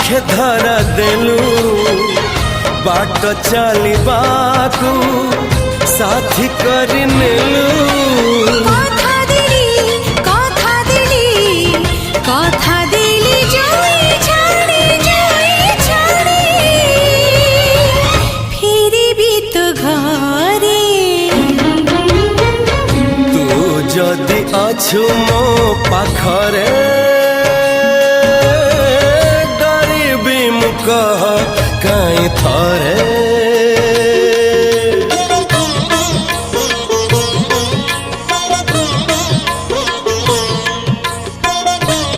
आखे धरा देलू बाट चलबाकू साथी कर नेलू जदि अछु मो पाखरे डरिबी मुका